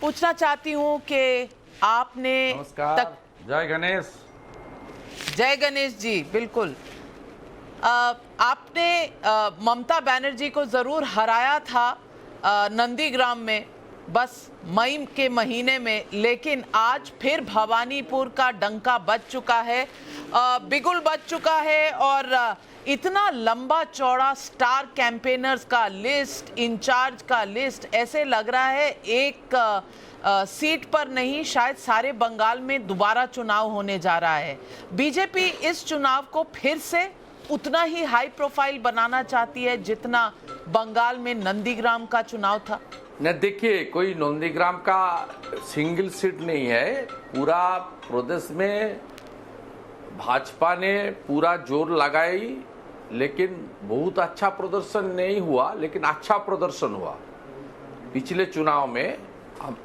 पूछना चाहती हूँ कि आपने नमस्कार। जय गणेश। जय गणेश जी। बिल्कुल आपने ममता बनर्जी को जरूर हराया था नंदीग्राम में, बस मई के महीने में, लेकिन आज फिर भवानीपुर का डंका बज चुका है, बिगुल बज चुका है। और इतना लंबा चौड़ा स्टार कैंपेनर्स का लिस्ट, इंचार्ज का लिस्ट, ऐसे लग रहा है एक सीट पर नहीं, शायद सारे बंगाल में दोबारा चुनाव होने जा रहा है। बीजेपी इस चुनाव को फिर से उतना ही हाई प्रोफाइल बनाना चाहती है जितना बंगाल में नंदीग्राम का चुनाव था। न देखिए, कोई नंदीग्राम का सिंगल सीट नहीं है। पूरा प्रदेश में भाजपा ने पूरा जोर लगाई, लेकिन बहुत अच्छा प्रदर्शन नहीं हुआ, लेकिन अच्छा प्रदर्शन हुआ। पिछले चुनाव में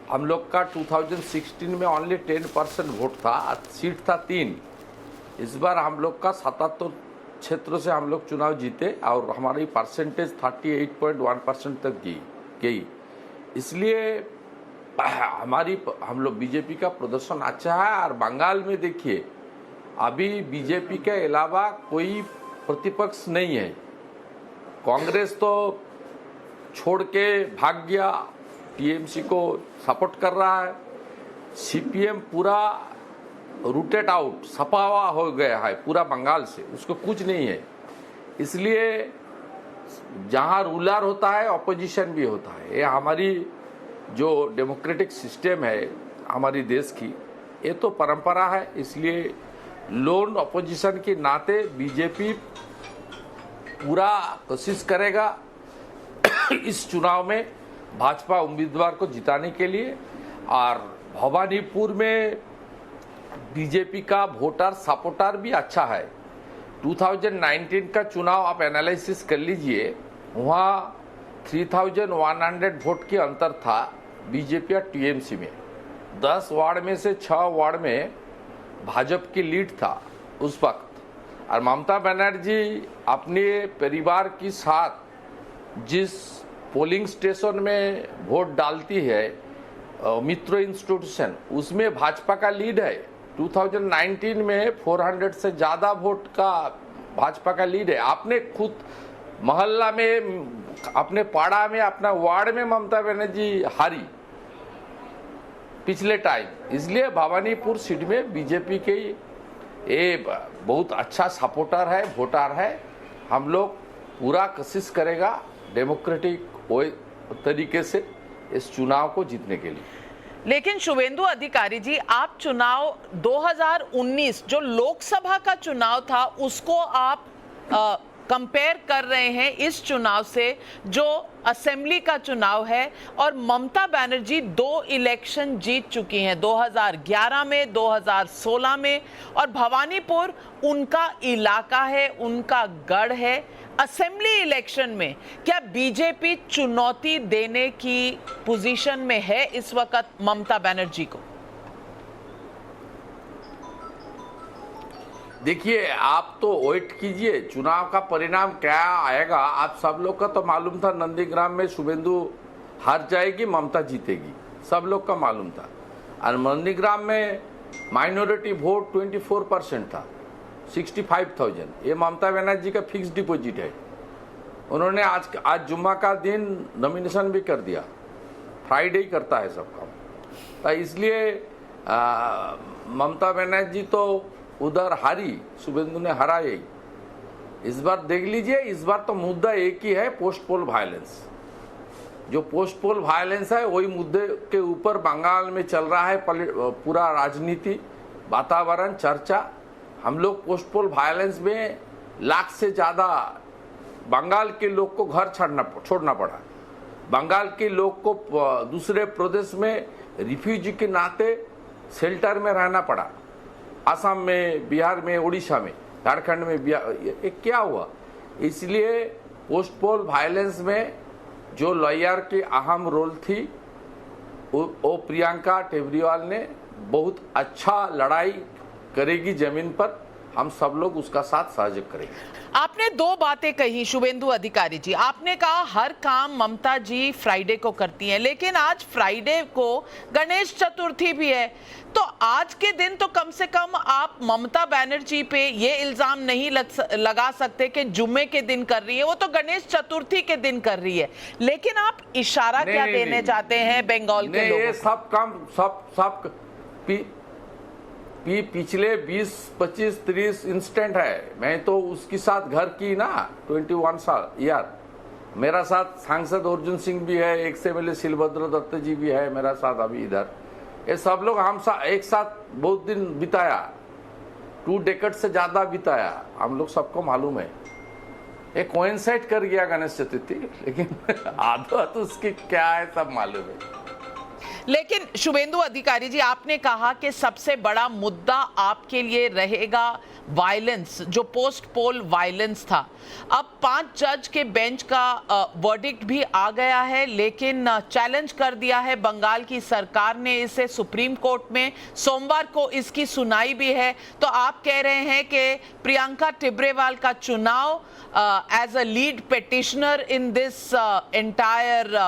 हम लोग का 2016 में ओनली 10% वोट था, सीट था 3। इस बार हम लोग का 77 क्षेत्रों से हम लोग चुनाव जीते और हमारी परसेंटेज 38.1% तक गई। इसलिए हम लोग बीजेपी का प्रदर्शन अच्छा है। और बंगाल में देखिए, अभी बीजेपी के अलावा कोई प्रतिपक्ष नहीं है। कांग्रेस तो छोड़ के भाग गया, टीएमसी को सपोर्ट कर रहा है। सीपीएम पूरा रूटेड आउट, सफावा हो गया है पूरा बंगाल से, उसको कुछ नहीं है। इसलिए जहां रूलर होता है ऑपोजिशन भी होता है। ये हमारी जो डेमोक्रेटिक सिस्टम है हमारी देश की, ये तो परंपरा है। इसलिए लोन ऑपोजिशन के नाते बीजेपी पूरा कोशिश करेगा इस चुनाव में भाजपा उम्मीदवार को जिताने के लिए। और भवानीपुर में बीजेपी का वोटर सपोर्टर भी अच्छा है। 2019 का चुनाव आप एनालिसिस कर लीजिए, वहाँ 3100 वोट के अंतर था बीजेपी और टीएमसी में। 10 वार्ड में से 6 वार्ड में भाजपा की लीड था उस वक्त। और ममता बनर्जी अपने परिवार के साथ जिस पोलिंग स्टेशन में वोट डालती है, मित्रो इंस्टीट्यूशन, उसमें भाजपा का लीड है। 2019 में 400 से ज़्यादा वोट का भाजपा का लीड है। आपने खुद मोहल्ला में, अपने पाड़ा में, अपना वार्ड में ममता बनर्जी हारी पिछले टाइम। इसलिए भवानीपुर सीट में बीजेपी के ये बहुत अच्छा सपोर्टर है, वोटर है। हम लोग पूरा कोशिश करेगा डेमोक्रेटिक तरीके से इस चुनाव को जीतने के लिए। लेकिन शुभेंदु अधिकारी जी, आप चुनाव 2019 जो लोकसभा का चुनाव था उसको आप कंपेयर कर रहे हैं इस चुनाव से जो असेंबली का चुनाव है। और ममता बनर्जी 2 इलेक्शन जीत चुकी हैं, 2011 में, 2016 में। और भवानीपुर उनका इलाका है, उनका गढ़ है। असेंबली इलेक्शन में क्या बीजेपी चुनौती देने की पोजीशन में है इस वक्त ममता बनर्जी को? देखिए, आप तो वेट कीजिए, चुनाव का परिणाम क्या आएगा। आप सब लोग का तो मालूम था नंदीग्राम में शुभेंदु हार जाएगी, ममता जीतेगी, सब लोग का मालूम था। और नंदीग्राम में माइनॉरिटी वोट 24% था, 65,000। ये ममता बनर्जी का फिक्स डिपॉजिट है। उन्होंने आज जुम्मा का दिन नॉमिनेशन भी कर दिया, फ्राइडे ही करता है सब काम। तो इसलिए ममता बनर्जी तो उधर हारी, शुभेंदु ने हरा। यही इस बार देख लीजिए, इस बार तो मुद्दा एक ही है, पोस्ट पोल वायलेंस। जो पोस्ट पोल वायलेंस है वही मुद्दे के ऊपर बंगाल में चल रहा है पूरा राजनीति, वातावरण, चर्चा। हम लोग पोस्ट पोल वायलेंस में लाख से ज़्यादा बंगाल के लोग को घर छोड़ना पड़ा। बंगाल के लोग को दूसरे प्रदेश में रिफ्यूजी के नाते शेल्टर में रहना पड़ा। असम में, बिहार में, उड़ीसा में, झारखंड में, ये क्या हुआ? इसलिए पोस्ट पोल वायलेंस में जो लॉयर की अहम रोल थी वो प्रियंका टेबरीवाल ने बहुत अच्छा लड़ाई करेगी जमीन पर। हम सब लोग उसका साथ सहयोग करेंगे। आपने दो बातें कही शुभेंदु अधिकारी जी। आपने कहा हर काम ममता जी फ्राइडे को करती हैं, लेकिन आज फ्राइडे को गणेश चतुर्थी भी है, तो आज के दिन तो कम से कम आप ममता बनर्जी पे ये इल्जाम नहीं लगा सकते कि जुम्मे के दिन कर रही है, वो तो गणेश चतुर्थी के दिन कर रही है। लेकिन आप इशारा क्या देने चाहते हैं बंगाल के लोगों को? ये सब काम सब पिछले 20, 25, 30 इंस्टेंट है। मैं तो उसके साथ घर की ना 21 साल यार, मेरा साथ सांसद अर्जुन सिंह भी है, एक से पहले शिलभद्र दत्त जी भी है मेरा साथ अभी इधर। ये सब लोग हम एक साथ बहुत दिन बिताया, 2 डेकेड से ज्यादा बिताया, हम लोग सबको मालूम है। ये कोइंसाइड कर गया गणेश चतुर्थी, लेकिन आधा तो उसकी क्या है सब मालूम है। लेकिन शुभेंदु अधिकारी जी, आपने कहा कि सबसे बड़ा मुद्दा आपके लिए रहेगा वायलेंस, जो पोस्ट पोल वायलेंस था। अब 5 जज के बेंच का वर्डिक्ट भी आ गया है, लेकिन चैलेंज कर दिया है बंगाल की सरकार ने इसे सुप्रीम कोर्ट में। सोमवार को इसकी सुनाई भी है। तो आप कह रहे हैं कि प्रियंका टिब्रेवाल का चुनाव as a lead petitioner in this entire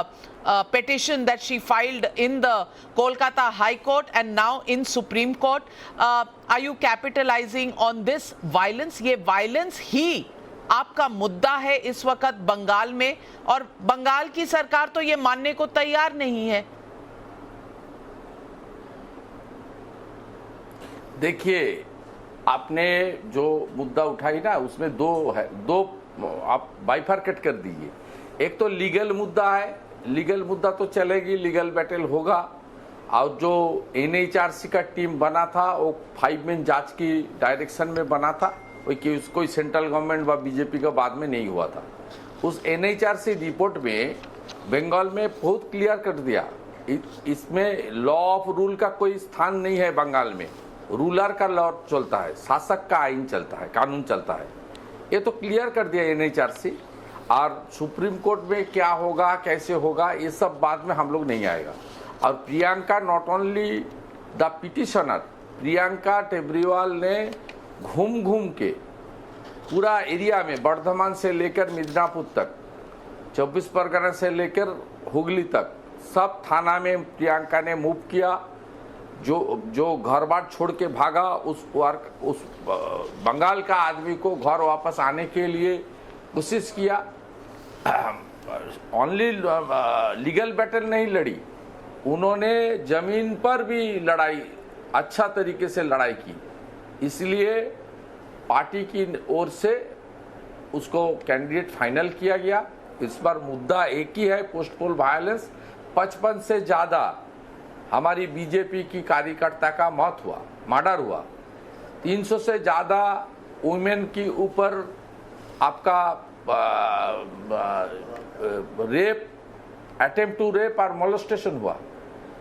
petition that she filed in the Kolkata High Court and now in Supreme Court, are you capitalizing on this violence? ये violence ही आपका मुद्दा है इस वक्त बंगाल में, और बंगाल की सरकार तो ये मानने को तैयार नहीं है। देखिए, आपने जो मुद्दा उठाई ना उसमें दो आप बाइफरकेट कर दीजिए। एक तो लीगल मुद्दा है, लीगल मुद्दा तो चलेगी, लीगल बैटल होगा। और जो NHRC का टीम बना था वो 5 मैन जांच की डायरेक्शन में बना था, कोई सेंट्रल गवर्नमेंट व बीजेपी का बाद में नहीं हुआ था। उस NHRC रिपोर्ट में बंगाल में बहुत क्लियर कर दिया, इसमें लॉ ऑफ रूल का कोई स्थान नहीं है बंगाल में। रूलर का लॉ चलता है, शासक का आइन चलता है, कानून चलता है। ये तो क्लियर कर दिया NHRC। और सुप्रीम कोर्ट में क्या होगा कैसे होगा ये सब बाद में हम लोग नहीं आएगा। और Priyanka not only the petitioner, Priyanka Tibrewal ने घूम घूम के पूरा एरिया में बर्धमान से लेकर मिदनापुर तक, 24 परगना से लेकर हुगली तक सब थाना में प्रियंका ने मूव किया। जो घर बार छोड़ के भागा उस बंगाल का आदमी को घर वापस आने के लिए कोशिश किया। ओनली लीगल बैटल नहीं लड़ी, उन्होंने जमीन पर भी लड़ाई, अच्छा तरीके से लड़ाई की। इसलिए पार्टी की ओर से उसको कैंडिडेट फाइनल किया गया। इस बार मुद्दा एक ही है, पोस्ट पोल वायलेंस। 55 से ज्यादा हमारी बीजेपी की कार्यकर्ता का मौत हुआ, मर्डर हुआ। 300 से ज्यादा वुमेन के ऊपर आपका रेप, अटेम्प्ट टू रेप और मोलेस्टेशन हुआ।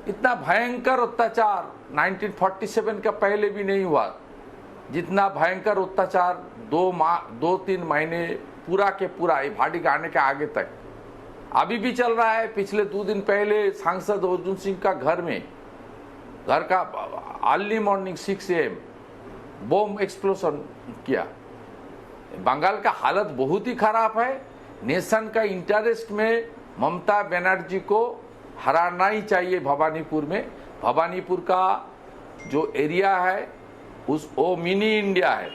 इतना भयंकर अत्याचार 1947 का पहले भी नहीं हुआ, जितना भयंकर अत्याचार 2-3 महीने पूरा के पूरा ये भाटी गाने के आगे तक अभी भी चल रहा है। पिछले 2 दिन पहले सांसद अर्जुन सिंह का घर का early morning 6 AM bomb explosion किया। बंगाल का हालत बहुत ही खराब है। नेशन का इंटरेस्ट में ममता बनर्जी को हराना ही चाहिए। भवानीपुर में, भवानीपुर का जो एरिया है वो मिनी इंडिया है,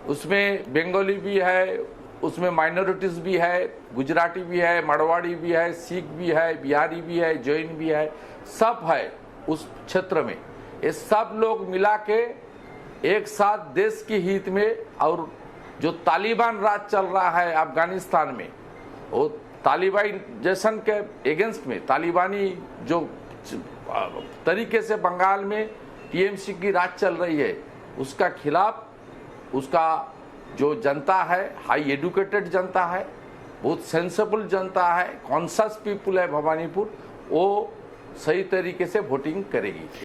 उसमें बंगाली भी है, उसमें माइनॉरिटीज भी है, गुजराती भी है, मरवाड़ी भी है, सिख भी है, बिहारी भी है, जैन भी है, सब है उस क्षेत्र में। ये सब लोग मिला के एक साथ देश के हित में, और जो तालिबान राज चल रहा है अफगानिस्तान में, वो तालिबानिजेशन के एगेंस्ट में, तालिबानी जो तरीके से बंगाल में टीएमसी की राज चल रही है उसका खिलाफ उसका जो जनता है, हाई एडुकेटेड जनता है, बहुत सेंसिबल जनता है, कॉन्शियस पीपुल है भवानीपुर, वो सही तरीके से वोटिंग करेगी।